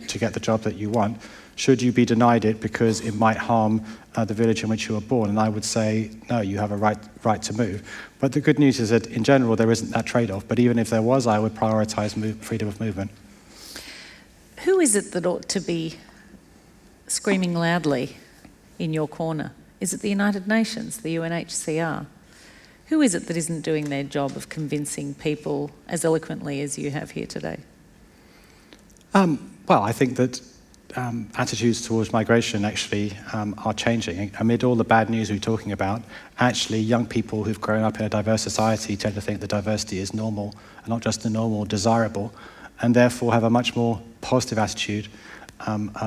to get the job that you want. Should you be denied it because it might harm the village in which you were born? And I would say, no, you have a right to move. But the good news is that in general there isn't that trade-off. But even if there was, I would prioritise freedom of movement. Who is it that ought to be screaming loudly in your corner? Is it the United Nations, the UNHCR? Who is it that isn't doing their job of convincing people as eloquently as you have here today? Well, I think that attitudes towards migration actually are changing. Amid all the bad news we're talking about, actually young people who've grown up in a diverse society tend to think that diversity is normal, and not just the normal, desirable, and therefore have a much more positive attitude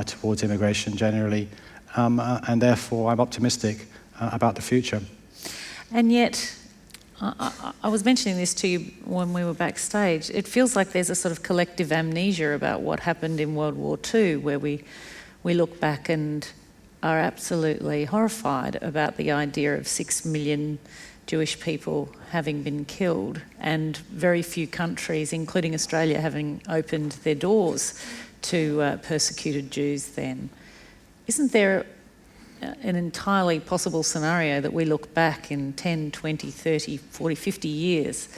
towards immigration generally, and therefore I'm optimistic about the future. And yet, I was mentioning this to you when we were backstage, it feels like there's a sort of collective amnesia about what happened in World War II, where we look back and are absolutely horrified about the idea of 6 million Jewish people having been killed, and very few countries, including Australia, having opened their doors to persecuted Jews then. Isn't there an entirely possible scenario that we look back in 10, 20, 30, 40, 50 years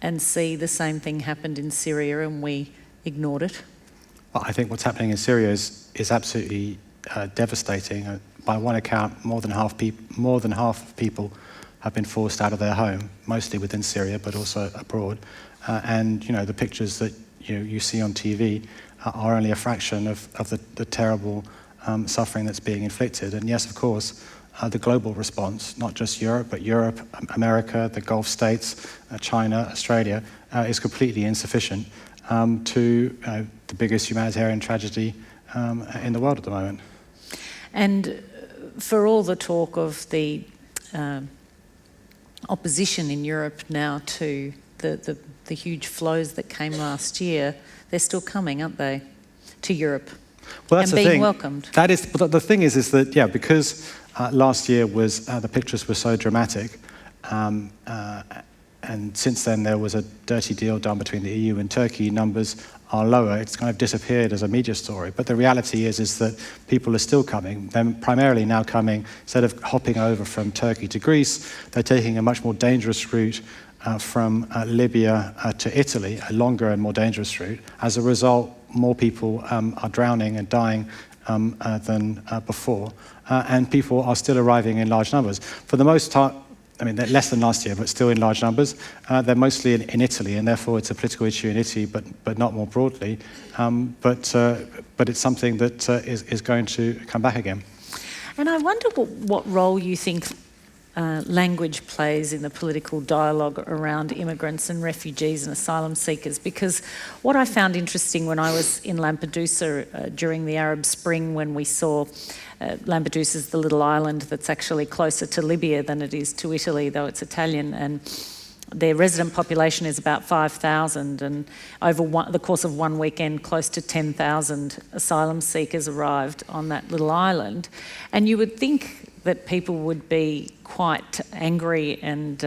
and see the same thing happened in Syria and we ignored it? Well, I think what's happening in Syria is absolutely devastating. By one account, more than half of people have been forced out of their home, mostly within Syria, but also abroad. And the pictures that you see on TV are only a fraction of the terrible suffering that's being inflicted. And yes, of course, the global response, not just Europe, but Europe, America, the Gulf states, China, Australia, is completely insufficient to the biggest humanitarian tragedy in the world at the moment. And for all the talk of the opposition in Europe now to the huge flows that came last year, they're still coming, aren't they, to Europe? Well, that's and the being thing. welcomed. That is, but the thing is that because last year was the pictures were so dramatic, and since then there was a dirty deal done between the EU and Turkey. Numbers are lower. It's kind of disappeared as a media story. But the reality is that people are still coming. They're primarily now coming, instead of hopping over from Turkey to Greece, they're taking a much more dangerous route from Libya to Italy, a longer and more dangerous route. As a result, more people are drowning and dying than before. And people are still arriving in large numbers. For the most part, I mean, they're less than last year, but still in large numbers. They're mostly in Italy, and therefore it's a political issue in Italy, but not more broadly. But it's something that is going to come back again. And I wonder what role you think language plays in the political dialogue around immigrants and refugees and asylum seekers, because what I found interesting when I was in Lampedusa during the Arab Spring, when we saw Lampedusa's the little island that's actually closer to Libya than it is to Italy, though it's Italian, and their resident population is about 5,000, and over the course of one weekend, close to 10,000 asylum seekers arrived on that little island. And you would think that people would be quite angry and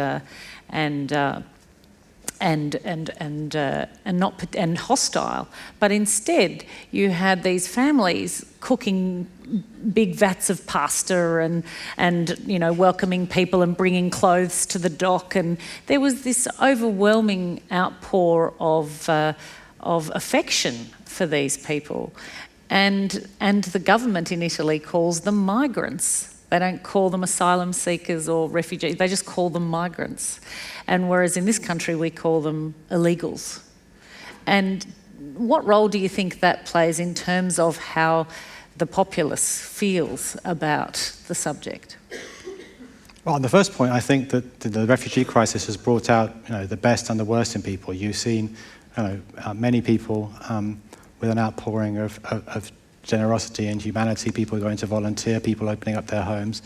hostile, but instead you had these families cooking big vats of pasta and welcoming people and bringing clothes to the dock, and there was this overwhelming outpour of affection for these people, and the government in Italy calls them migrants. They don't call them asylum seekers or refugees, they just call them migrants. And whereas in this country we call them illegals. And what role do you think that plays in terms of how the populace feels about the subject? Well, on the first point, I think that the refugee crisis has brought out the best and the worst in people. You've seen many people with an outpouring of generosity and humanity, people going to volunteer, people opening up their homes,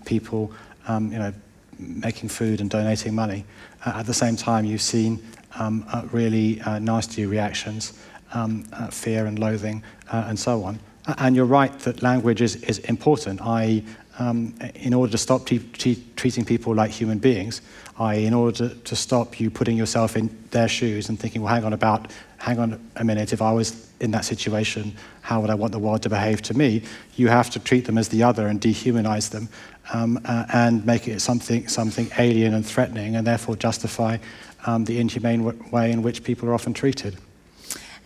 people making food and donating money. At the same time, you've seen really nasty reactions, fear and loathing, and so on. And you're right that language is important. In order to stop treating people like human beings, in order to stop you putting yourself in their shoes and thinking, well, hang on a minute, if I was in that situation, how would I want the world to behave to me? You have to treat them as the other and dehumanize them, and make it something alien and threatening, and therefore justify the inhumane way in which people are often treated.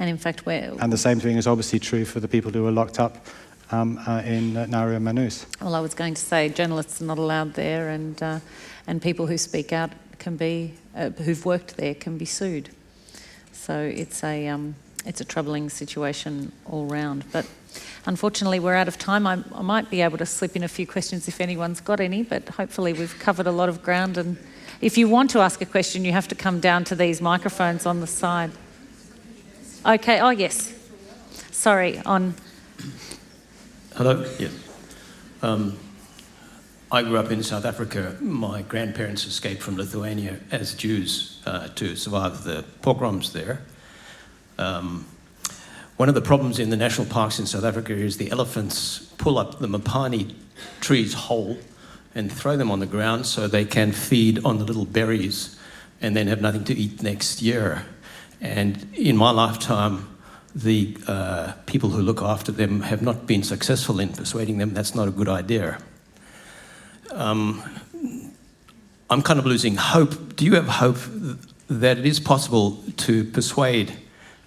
And in fact, and the same thing is obviously true for the people who are locked up in Nauru and Manus. Well, I was going to say journalists are not allowed there, and people who speak out can be, who've worked there, can be sued. So it's a troubling situation all round. But unfortunately, we're out of time. I might be able to slip in a few questions if anyone's got any, but hopefully we've covered a lot of ground. And if you want to ask a question, you have to come down to these microphones on the side. Okay. Oh, yes. Sorry. On. Hello. Yes. I grew up in South Africa. My grandparents escaped from Lithuania as Jews to survive the pogroms there. One of the problems in the national parks in South Africa is the elephants pull up the mapani trees whole and throw them on the ground so they can feed on the little berries and then have nothing to eat next year. And in my lifetime, the people who look after them have not been successful in persuading them that's not a good idea. I'm kind of losing hope. Do you have hope that it is possible to persuade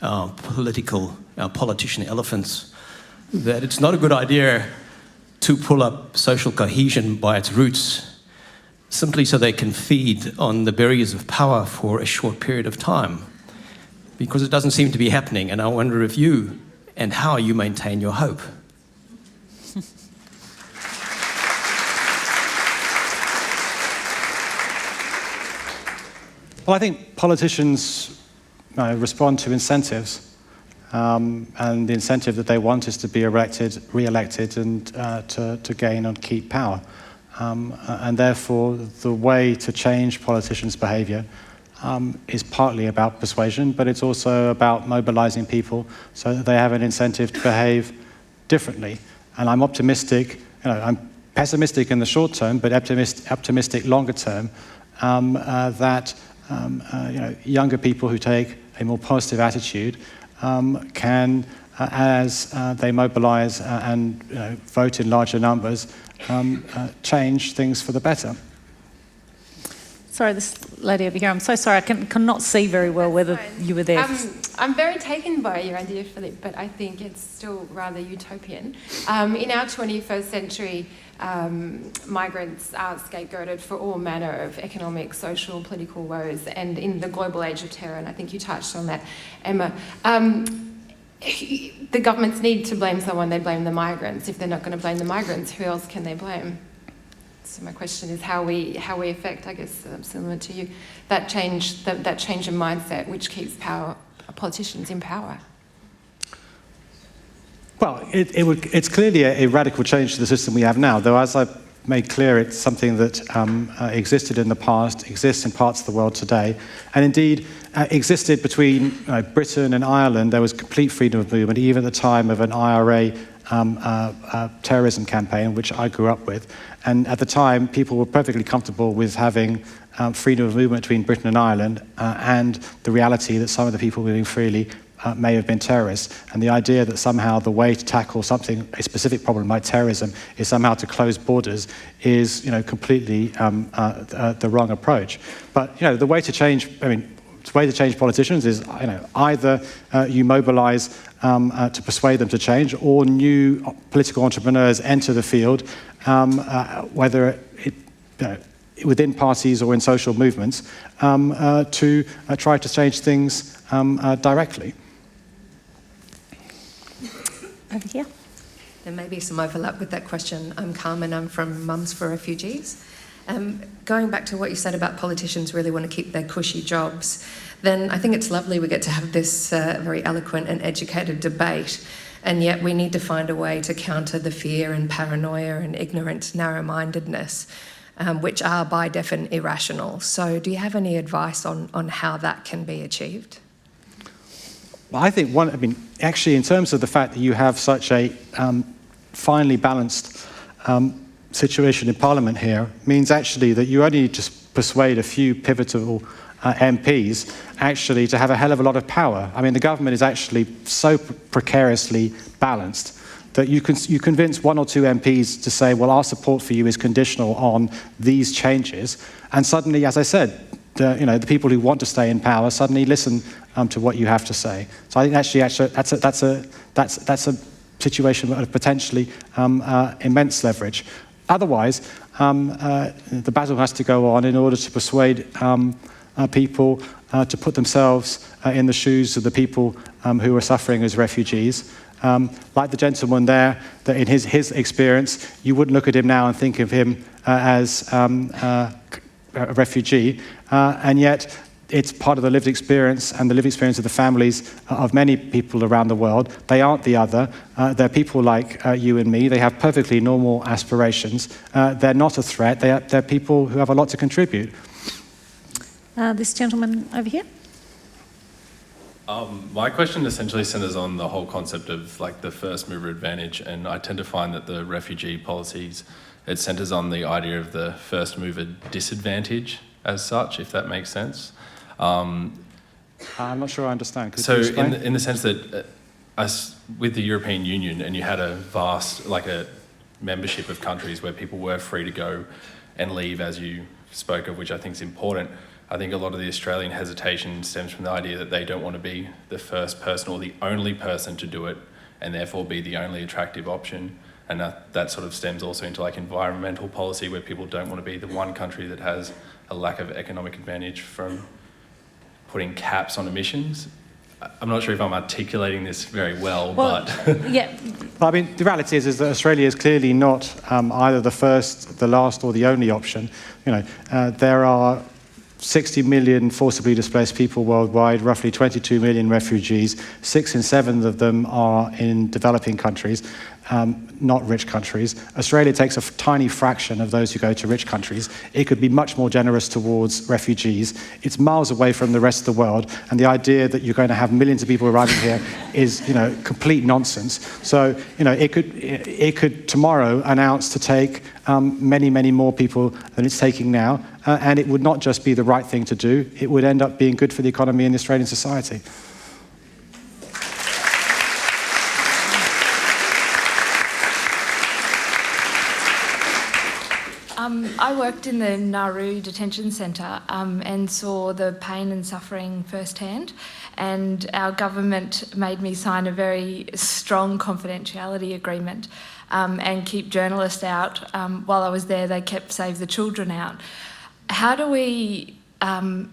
our politician elephants that it's not a good idea to pull up social cohesion by its roots simply so they can feed on the berries of power for a short period of time, because it doesn't seem to be happening. And I wonder if you and how you maintain your hope. Well, I think politicians respond to incentives, and the incentive that they want is to be re-elected, and to gain and keep power. And therefore, the way to change politicians' behaviour is partly about persuasion, but it's also about mobilising people so that they have an incentive to behave differently. And I'm optimistic, I'm pessimistic in the short term, but optimistic longer term, that younger people who take a more positive attitude can, as they mobilise and vote in larger numbers, change things for the better. Sorry, this lady over here, I'm so sorry, I cannot see very well whether you were there. I'm very taken by your idea, Philippe, but I think it's still rather utopian. In our 21st century, migrants are scapegoated for all manner of economic, social, political woes, and in the global age of terror, and I think you touched on that, Emma. The governments need to blame someone, they blame the migrants. If they're not going to blame the migrants, who else can they blame? So my question is how we affect, I guess, similar to you, that change in mindset which keeps politicians in power. Well, it's clearly a radical change to the system we have now, though as I made clear, it's something that existed in the past, exists in parts of the world today, and indeed existed between Britain and Ireland. There was complete freedom of movement, even at the time of an IRA terrorism campaign, which I grew up with. And at the time, people were perfectly comfortable with having freedom of movement between Britain and Ireland, and the reality that some of the people moving freely may have been terrorists. And the idea that somehow the way to tackle a specific problem like terrorism is somehow to close borders is, completely the wrong approach. But, the way to change, politicians is, either you mobilise to persuade them to change, or new political entrepreneurs enter the field, whether within parties or in social movements, to try to change things directly. Over here. There may be some overlap with that question. I'm Carmen, I'm from Mums for Refugees. Going back to what you said about politicians really want to keep their cushy jobs, then I think it's lovely we get to have this very eloquent and educated debate, and yet we need to find a way to counter the fear and paranoia and ignorant narrow-mindedness, which are by definition irrational. So do you have any advice on how that can be achieved? Well, I think actually, in terms of the fact that you have such a finely balanced situation in Parliament here, means actually that you only need to persuade a few pivotal MPs actually to have a hell of a lot of power. I mean, the government is actually so precariously balanced that you convince one or two MPs to say, well, our support for you is conditional on these changes, and suddenly, as I said, the people who want to stay in power suddenly listen to what you have to say. So I think actually that's a situation of potentially immense leverage. Otherwise, the battle has to go on in order to persuade people to put themselves in the shoes of the people who are suffering as refugees. Like the gentleman there, that in his experience, you wouldn't look at him now and think of him as a refugee, and yet it's part of the lived experience and the lived experience of the families of many people around the world. They aren't the other. They're people like you and me. They have perfectly normal aspirations. They're not a threat. They're people who have a lot to contribute. This gentleman over here. My question essentially centres on the whole concept of the first mover advantage, and I tend to find that the refugee policies, it centres on the idea of the first mover disadvantage as such, if that makes sense. I'm not sure I understand. Could you explain? In the sense that with the European Union, and you had a vast, a membership of countries where people were free to go and leave, as you spoke of, which I think is important, I think a lot of the Australian hesitation stems from the idea that they don't want to be the first person or the only person to do it, and therefore be the only attractive option. And that sort of stems also into like environmental policy, where people don't want to be the one country that has a lack of economic advantage from putting caps on emissions. I'm not sure if I'm articulating this very well, but... Yeah. Well, I mean, the reality is that Australia is clearly not either the first, the last, or the only option. There are 60 million forcibly displaced people worldwide, roughly 22 million refugees. 6 in 7 of them are in developing countries, not rich countries. Australia takes a tiny fraction of those who go to rich countries. It could be much more generous towards refugees. It's miles away from the rest of the world, and the idea that you're going to have millions of people arriving here is, complete nonsense. So, it could tomorrow announce to take many, many more people than it's taking now, and it would not just be the right thing to do, it would end up being good for the economy and the Australian society. I worked in the Nauru detention centre and saw the pain and suffering firsthand, and our government made me sign a very strong confidentiality agreement and keep journalists out. While I was there, they kept Save the Children out. How do we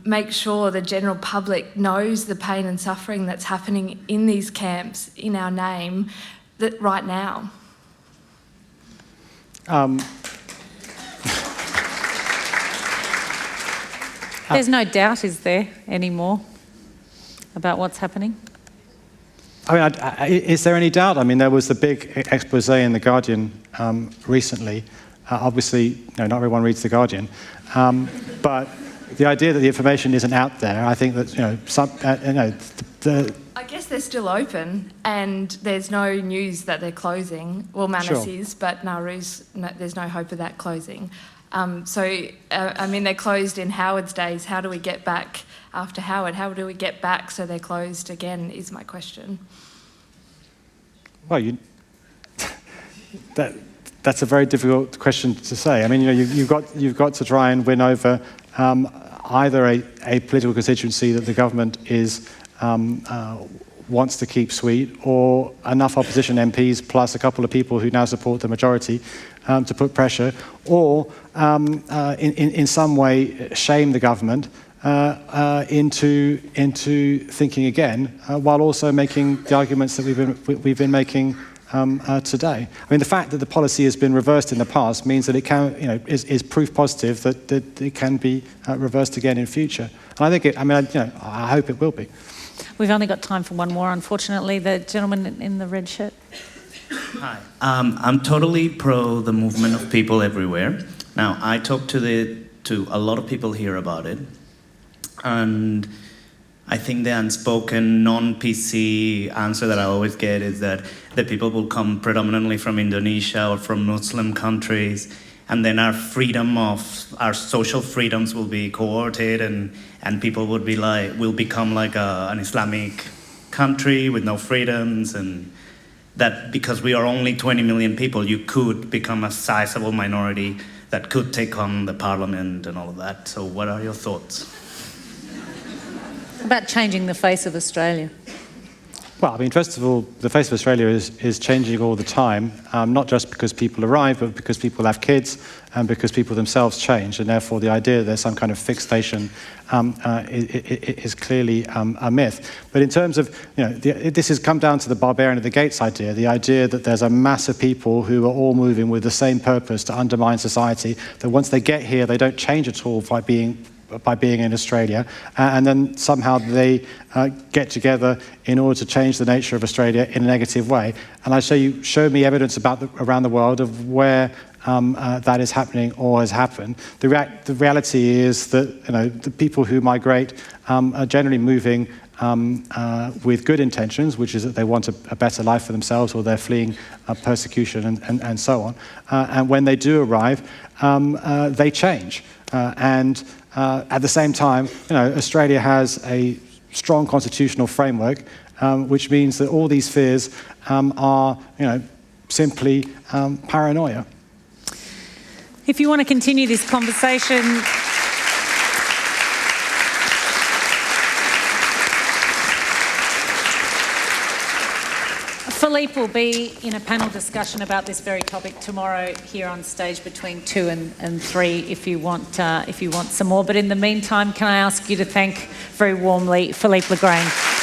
make sure the general public knows the pain and suffering that's happening in these camps in our name right now? There's no doubt, is there, anymore, about what's happening? I mean, is there any doubt? I mean, there was the big expose in The Guardian recently. Obviously, not everyone reads The Guardian. But the idea that the information isn't out there, I think that, I guess they're still open, and there's no news that they're closing. Well, Manus is, but Nauru's, there's no hope of that closing. They're closed in Howard's days. How do we get back after Howard? How do we get back so they're closed again, is my question. Well, that's a very difficult question to say. I mean, you've got to try and win over either a political constituency that the government wants to keep sweet, or enough opposition MPs plus a couple of people who now support the majority to put pressure, or in some way shame the government into thinking again, while also making the arguments that we've been making today. I mean, the fact that the policy has been reversed in the past means that it can, is proof positive that it can be reversed again in future. And I think I hope it will be. We've only got time for one more, unfortunately. The gentleman in the red shirt. Hi. I'm totally pro the movement of people everywhere. Now, I talked to a lot of people here about it, and I think the unspoken, non-PC answer that I always get is that the people will come predominantly from Indonesia or from Muslim countries, and then our social freedoms will be coerced, and people will become like an Islamic country with no freedoms, and that because we are only 20 million people, you could become a sizable minority that could take on the parliament and all of that. So what are your thoughts? About changing the face of Australia. Well, I mean, first of all, the face of Australia is changing all the time, not just because people arrive, but because people have kids and because people themselves change, and therefore the idea that there's some kind of fixation is clearly a myth. But in terms of, this has come down to the barbarian at the gates idea, the idea that there's a mass of people who are all moving with the same purpose to undermine society, that once they get here, they don't change at all by being in Australia, and then somehow they get together in order to change the nature of Australia in a negative way. And show me evidence around the world of where that is happening or has happened. The reality is that the people who migrate are generally moving with good intentions, which is that they want a better life for themselves, or they're fleeing persecution and so on. And when they do arrive, they change. At the same time, Australia has a strong constitutional framework, which means that all these fears are, simply paranoia. If you want to continue this conversation, Philippe will be in a panel discussion about this very topic tomorrow here on stage between 2 and 3 if you want some more. But in the meantime, can I ask you to thank very warmly Philippe Legrain.